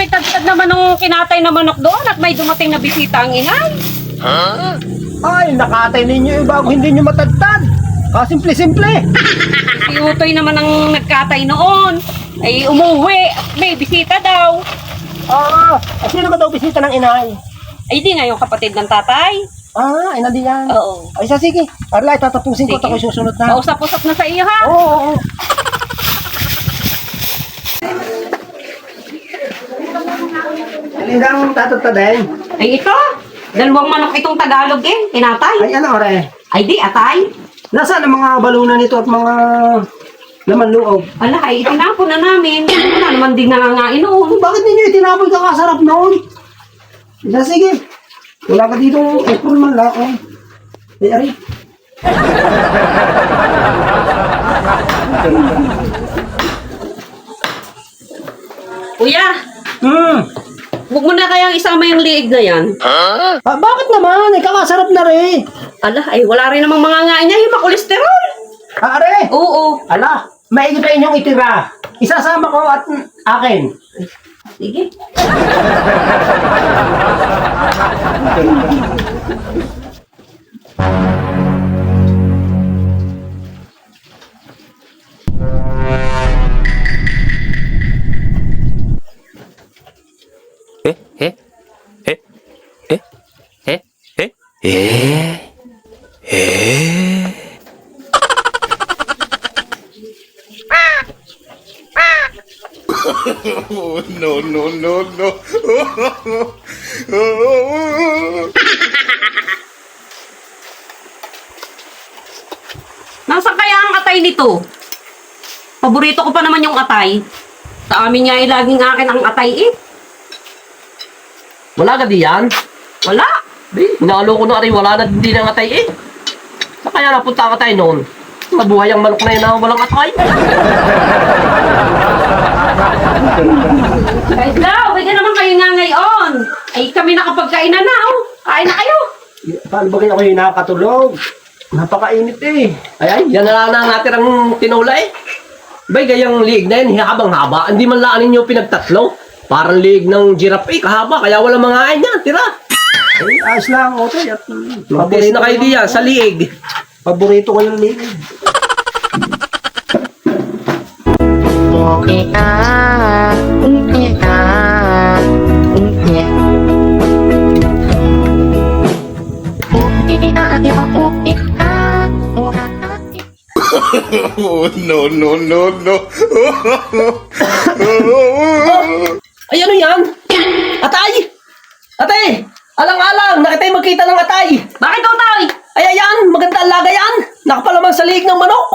may tad naman ng kinatay na manok doon at may dumating na bisita ang inay. Ay, nakatay ninyo yung bago hindi nyo matagtad. Simple-simple. Si Utoy naman ang nagkatay noon. Ay umuwi, may bisita daw. Sino ka daw bisita ng inay? Ay di nga yung kapatid ng tatay. Ina di yan. Oo. Ay, sige. Arlay, tatapusin ko at Sige. ako'y susunod na. Pausap-usap na sa iyo ha. Oo. Alindang tatagtaden. Ay ito, dalawang manok itong Tagalog tinatay. Ay, ano, ore? Ay di, atay. Nasaan ang mga balunan nito at mga laman loob? Ala, ay itinapon na namin. Wala naman din nangangain noon. Bakit ninyo itinapoy kakasarap noon? Sige. Wala ka dito apron man lang. Ay, ari. Kuya, huwag mo na kayang isama yung liig na yan. Bakit naman? Kakasarap na rin. Ala, ay wala rin namang mangangain niya. Yung makolesterol. Are. Oo. Ala, maigi pa inyong itira. Isasama ko at akin. Sige. Oh, no, no, no, no. Nasaan kaya ang atay nito? Paborito ko pa naman yung atay. Sa amin niya ay laging akin ang atay Wala ka diyan? Wala. Hinalo ko na rin, wala na din ang atay Saan kaya napunta ka tayo noon? Mabuhay ang manok na yun na walang atay. Guys daw, bigyan naman kayo nga ngayon. Ay kami nakapagkain na na. Kain na kayo. Paano ba kayo nakakatulog? Napakainit Ay, yan na lang natin ang tinula Bay, gayang liig na yan, habang-haba. Hindi man laan ninyo pinagtatlo. Parang liig ng giraffe kahaba, kaya walang mga ain yan, tira. Ay, ayos lang, okay. Mabilis na kayo diyan, sa liig. Paborito ko yung liig. Oh, no, no, no, no. Ay, ano yan? Atay! Atay! Alang-alang, nakitay magkita ng atay. Bakit Utoy? Ay, ayan, maganda ang laga yan. Nakapalaman sa liig ng manok.